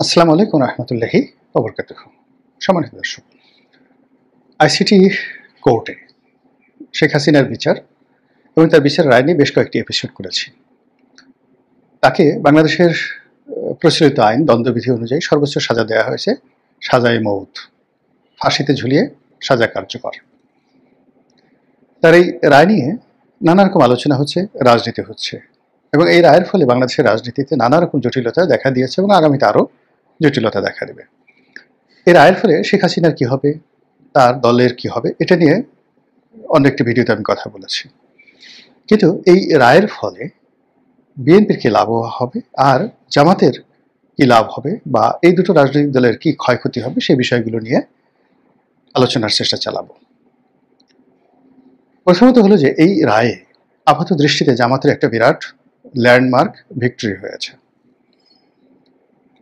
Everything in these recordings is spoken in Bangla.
আসসালামু আলাইকুম রহমতুল্লাহি ওবরকাতুহু। সম্মানিত দর্শক, আইসিটি কোর্টে শেখ হাসিনার বিচার এবং তার বিচার রায় নিয়ে বেশ কয়েকটি এপিসোড করেছি। তাকে বাংলাদেশের প্রচলিত আইন দণ্ডবিধি অনুযায়ী সর্বোচ্চ সাজা দেওয়া হয়েছে সাজায়ে মউত, ফাঁসিতে ঝুলিয়ে সাজা কার্যকর। তার এই রায় নিয়ে নানা রকম আলোচনা হচ্ছে, রাজনীতি হচ্ছে, এবং এই রায়ের ফলে বাংলাদেশের রাজনীতিতে নানা রকম জটিলতা দেখা দিয়েছে এবং আগামীতে আরও জটিলতা দেখা দেবে। এই রায়ের ফলে শেখ হাসিনার কী হবে, তার দলের কী হবে, এটা নিয়ে অন্য একটি ভিডিওতে আমি কথা বলেছি। কিন্তু এই রায়ের ফলে বিএনপির কী লাভ হবে আর জামাতের কী লাভ হবে বা এই দুটো রাজনৈতিক দলের কী ক্ষয়ক্ষতি হবে সেই বিষয়গুলো নিয়ে আলোচনার চেষ্টা চালাবো। প্রথমত হলো যে এই রায়ে আপাত দৃষ্টিতে জামাতের একটা বিরাট ল্যান্ডমার্ক ভিক্টরি হয়েছে।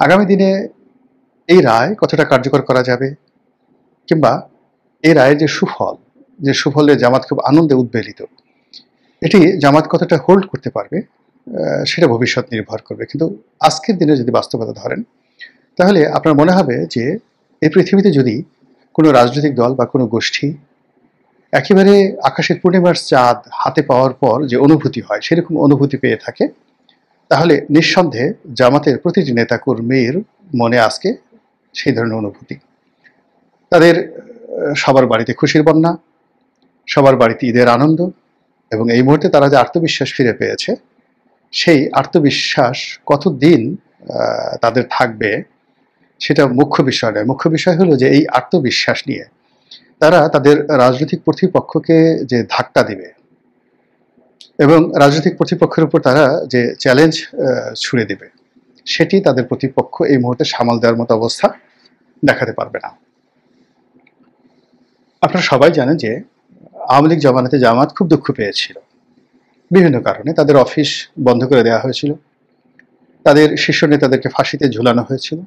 আগামী দিনে এই রায় কতটা কার্যকর করা যাবে কিংবা এই রায়ের যে সুফলে জামাত খুব আনন্দে উদ্বেলিত, এটি জামাত কতটা হোল্ড করতে পারবে সেটা ভবিষ্যৎ নির্ভর করবে। কিন্তু আজকের দিনে যদি বাস্তবতা ধরেন, তাহলে আপনার মনে হবে যে এই পৃথিবীতে যদি কোনো রাজনৈতিক দল বা কোনো গোষ্ঠী একেবারে আকাশের পূর্ণিমার চাঁদ হাতে পাওয়ার পর যে অনুভূতি হয় সেরকম অনুভূতি পেয়ে থাকে, তাহলে নিঃসন্দেহে জামাতের প্রতিটি নেতাকর্মীর মনে আজকে সেই ধরনের অনুভূতি। তাদের সবার বাড়িতে খুশির বন্যা, সবার বাড়িতে ঈদের আনন্দ, এবং এই মুহূর্তে তারা যে আত্মবিশ্বাস ফিরে পেয়েছে, সেই আত্মবিশ্বাস কতদিন তাদের থাকবে সেটা মুখ্য বিষয় নয়। মুখ্য বিষয় হলো যে এই আত্মবিশ্বাস নিয়ে তারা তাদের রাজনৈতিক প্রতিপক্ষকে যে ধাক্কা দিবে এবং রাজনৈতিক প্রতিপক্ষের উপর তারা যে চ্যালেঞ্জ ছুড়ে দেবে, সেটি তাদের প্রতিপক্ষ এই মুহূর্তে সামাল দেওয়ার মতো অবস্থা দেখাতে পারবে না। আপনারা সবাই জানেন যে আওয়ামী লীগ জমানাতে জামাত খুব দুঃখ পেয়েছিল বিভিন্ন কারণে। তাদের অফিস বন্ধ করে দেওয়া হয়েছিল, তাদের শীর্ষ নেতাদেরকে ফাঁসিতে ঝুলানো হয়েছিল,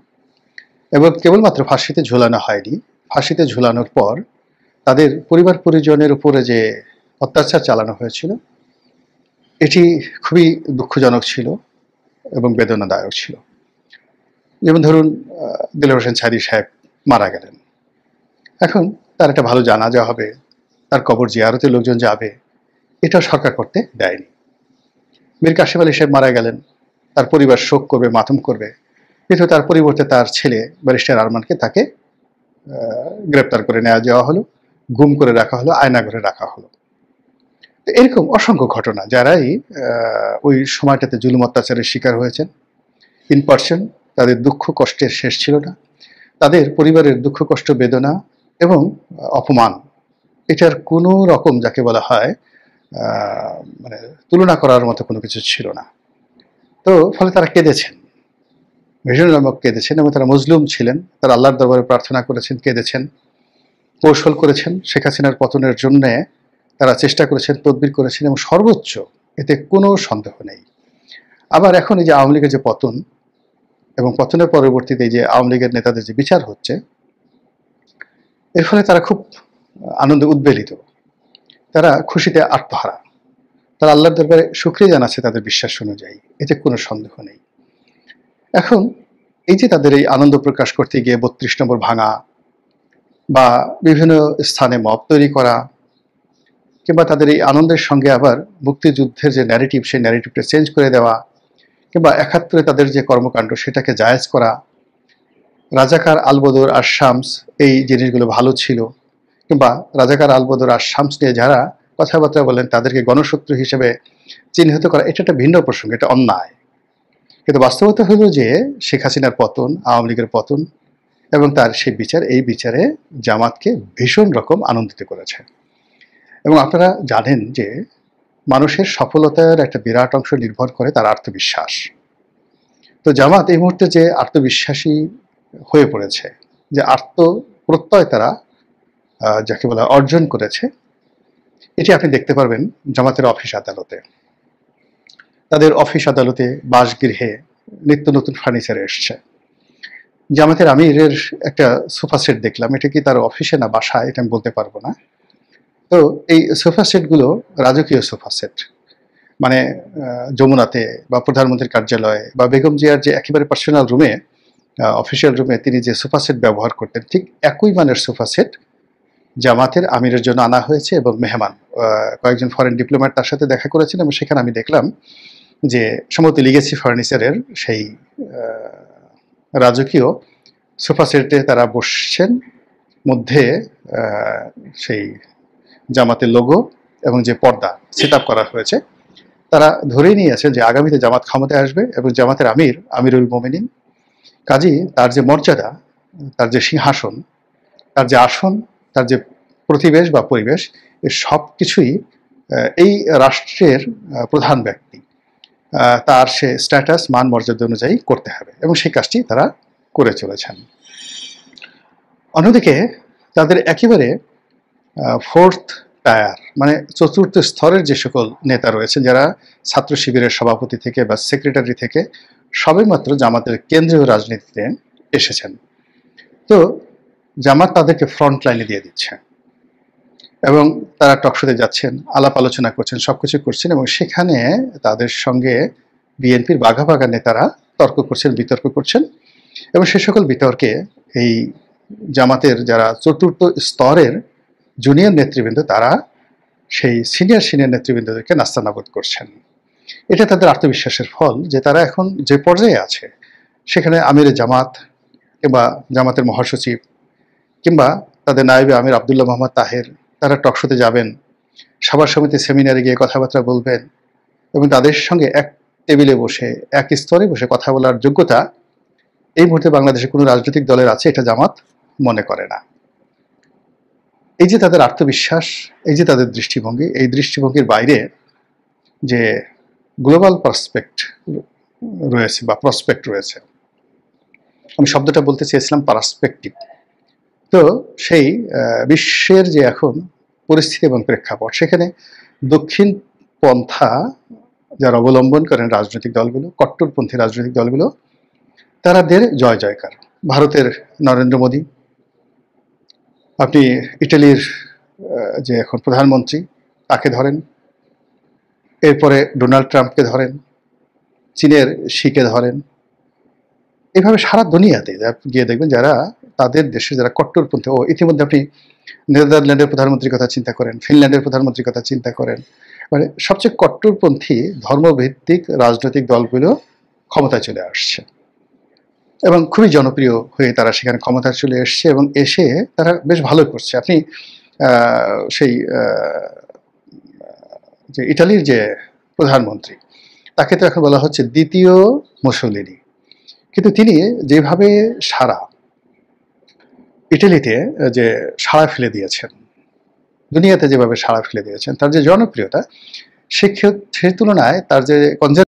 এবং কেবলমাত্র ফাঁসিতে ঝুলানো হয়নি, ফাঁসিতে ঝুলানোর পর তাদের পরিবার পরিজনের উপরে যে অত্যাচার চালানো হয়েছিল এটি খুবই দুঃখজনক ছিল এবং বেদনাদায়ক ছিল। যেমন ধরুন, দেলোয়ার হোসেন সাঈদী সাহেব মারা গেলেন, এখন তার একটা ভালো জানাজা হবে, তার কবর জিয়ারতে লোকজন যাবে, এটাও সরকার করতে দেয়নি। মীর কাসেম আলী সাহেব মারা গেলেন, তার পরিবার শোক করবে, মাতম করবে, কিন্তু তার পরিবর্তে তার ছেলে ব্যারিস্টার আরমানকে তাকে গ্রেপ্তার করে নেওয়া যাওয়া হলো, গুম করে রাখা হলো, আয়নাঘরে রাখা হলো। এরকম অসংখ্য ঘটনা, যারাই ওই সময়টাতে জুলুম অত্যাচারের শিকার হয়েছেন ইন পার্সন, তাদের দুঃখ কষ্টের শেষ ছিল না, তাদের পরিবারের দুঃখ কষ্ট বেদনা এবং অপমান, এটার কোনো রকম যাকে বলা হয় মানে তুলনা করার মতো কোনো কিছু ছিল না। তো ফলে তারা কেঁদেছেন, ভীষণ নামক কেঁদেছেন, এবং তারা মজলুম ছিলেন, তারা আল্লাহর দরবারে প্রার্থনা করেছেন, কেঁদেছেন, কৌশল করেছেন, শেখ হাসিনার পতনের জন্যে তারা চেষ্টা করেছেন, তদবির করেছেন, এবং সর্বোচ্চ, এতে কোনো সন্দেহ নেই। আবার এখন এই যে আওয়ামী লীগের যে পতন এবং পতনের পরবর্তীতে এই যে আওয়ামী লীগের নেতাদের যে বিচার হচ্ছে, এর ফলে তারা খুব আনন্দে উদ্বেলিত, তারা খুশিতে আত্মহারা, তারা আল্লাহর দরবারে শুকরিয়া জানাচ্ছে তাদের বিশ্বাস অনুযায়ী, এতে কোনো সন্দেহ নেই। এখন এই যে তাদের এই আনন্দ প্রকাশ করতে গিয়ে ৩২ নম্বর ভাঙা বা বিভিন্ন স্থানে মব তৈরি করা, কিংবা তাদের এই আনন্দের সঙ্গে আবার মুক্তিযুদ্ধের যে ন্যারেটিভ সেই ন্যারেটিভটা চেঞ্জ করে দেওয়া, কিংবা ৭১ তাদের যে কর্মকাণ্ড সেটাকে জায়েজ করা, রাজাকার আলবদর আর শামস এই জিনিসগুলো ভালো ছিল, কিংবা রাজাকার আলবদর আর শামস নিয়ে যারা কথাবার্তা বলেন তাদেরকে গণশত্রু হিসেবে চিহ্নিত করা, এটা একটা ভিন্ন প্রসঙ্গ, এটা অন্যায়। কিন্তু বাস্তবতা হলো যে শেখ হাসিনার পতন, আওয়ামী লীগের পতন এবং তার সেই বিচার, এই বিচারে জামাতকে ভীষণ রকম আনন্দিত করেছে। এবং আপনারা জানেন যে মানুষের সফলতার একটা বিরাট অংশ নির্ভর করে তার আত্মবিশ্বাস। তো জামাত এই মুহূর্তে যে আত্মবিশ্বাসী হয়ে পড়েছে, যে আত্মপ্রত্যয় তারা যাকে বলা অর্জন করেছে, এটি আপনি দেখতে পারবেন জামাতের অফিস আদালতে। তাদের অফিস আদালতে, বাসগৃহে নিত্য নতুন ফার্নিচার এসছে। জামাতের আমিরের একটা সোফা সেট দেখলাম, এটা কি তার অফিসে না বাসায় এটা আমি বলতে পারবো না। তো এই সোফা সেটগুলো রাজকীয় সোফা সেট, মানে যমুনাতে বা প্রধানমন্ত্রীর কার্যালয়ে বা বেগম জিয়ার যে একেবারে পার্সোনাল রুমে অফিসিয়াল রুমে তিনি যে সোফা সেট ব্যবহার করতেন ঠিক একই মানের সোফা সেট জামাতের আমিরের জন্য আনা হয়েছে এবং মেহমান কয়েকজন ফরেন ডিপ্লোম্যাট তার সাথে দেখা করেছেন এবং সেখানে আমি দেখলাম যে সম্ভবত লিগেসি ফার্নিচারের সেই রাজকীয় সোফা সেটে তারা বসছেন, মধ্যে সেই জামাতের লোগো এবং যে পর্দা সেট আপ করা হয়েছে, তারা ধরেই নিয়েছে যে আগামীতে জামাত ক্ষমতায় আসবে এবং জামাতের আমিরুল মোমিনিন, কাজী তার যে মর্যাদা, তার যে সিংহাসন, তার যে আসন, তার যে প্রতিবেশ বা পরিবেশ, এর সব কিছুই এই রাষ্ট্রের প্রধান ব্যক্তি তার সে স্ট্যাটাস মান মর্যাদা অনুযায়ী করতে হবে এবং সেই কাজটি তারা করে চলেছেন। অন্যদিকে তাদের একেবারে ফোর্থ টায়ার মানে চতুর্থ স্তরের যে সকল নেতা রয়েছেন, যারা ছাত্র শিবিরের সভাপতি থেকে বা সেক্রেটারি থেকে সবেমাত্র জামাতের কেন্দ্রীয় রাজনীতিতে এসেছেন, তো জামাত তাদেরকে ফ্রন্ট লাইনে দিয়ে দিচ্ছে এবং তারা টকশোতে যাচ্ছেন, আলাপ আলোচনা করছেন, সবকিছু করছেন এবং সেখানে তাদের সঙ্গে বিএনপির বাঘা বাঘা নেতারা তর্ক করছেন, বিতর্ক করছেন এবং সে সকল বিতর্কে এই জামাতের যারা চতুর্থ স্তরের জুনিয়র নেতৃবৃন্দ, তারা সেই সিনিয়র নেতৃবৃন্দদেরকে নাস্তানাবুদ করছেন। এটা তাদের আত্মবিশ্বাসের ফল যে তারা এখন যে পর্যায়ে আছে সেখানে আমিরে জামাত কিংবা জামাতের মহাসচিব কিংবা তাদের নায়েবে আমির আবদুল্লাহ মোহাম্মদ তাহের, তারা টকশোতে যাবেন, সভা সমিতি সেমিনারে গিয়ে কথাবার্তা বলবেন এবং তাদের সঙ্গে এক টেবিলে বসে এক স্তরে বসে কথা বলার যোগ্যতা এই মুহূর্তে বাংলাদেশে কোনো রাজনৈতিক দলের আছে এটা জামাত মনে করে না। এই যে তাদের আত্মবিশ্বাস, এই যে তাদের দৃষ্টিভঙ্গি, এই দৃষ্টিভঙ্গির বাইরে যে গ্লোবাল পার্সপেক্ট রয়েছে বা প্রসপেক্ট রয়েছে, আমি শব্দটা বলতে চেয়েছিলাম পার্সপেক্টিভ, তো সেই বিশ্বের যে এখন পরিস্থিতি এবং প্রেক্ষাপট, সেখানে দক্ষিণ পন্থা যারা অবলম্বন করেন রাজনৈতিক দলগুলো, কট্টরপন্থী রাজনৈতিক দলগুলো, তারাদের জয় জয়কার। ভারতের নরেন্দ্র মোদী, আপনি ইটালির যে এখন প্রধানমন্ত্রী তাকে ধরেন, এরপরে ডোনাল্ড ট্রাম্পকে ধরেন, চীনের শিকে ধরেন, এভাবে সারা দুনিয়াতে গিয়ে দেখবেন যারা তাদের দেশে যারা কট্টরপন্থী, ও ইতিমধ্যে আপনি নেদারল্যান্ডের প্রধানমন্ত্রীর কথা চিন্তা করেন, ফিনল্যান্ডের প্রধানমন্ত্রীর কথা চিন্তা করেন, মানে সবচেয়ে কট্টরপন্থী ধর্মভিত্তিক রাজনৈতিক দলগুলো ক্ষমতায় চলে আসছে এবং খুবই জনপ্রিয় হয়ে তারা সেখানে ক্ষমতায় চলে এসছে এবং এসে তারা বেশ ভালো করছে। আপনি সেই যে ইটালির যে প্রধানমন্ত্রী, তাকে তো এখন বলা হচ্ছে দ্বিতীয় মুসোলিনি, কিন্তু তিনি যেভাবে সারা ইটালিতে যে সাড়া ফেলে দিয়েছেন, দুনিয়াতে যেভাবে সাড়া ফেলে দিয়েছেন, তার যে জনপ্রিয়তা, সে তুলনায় তার যে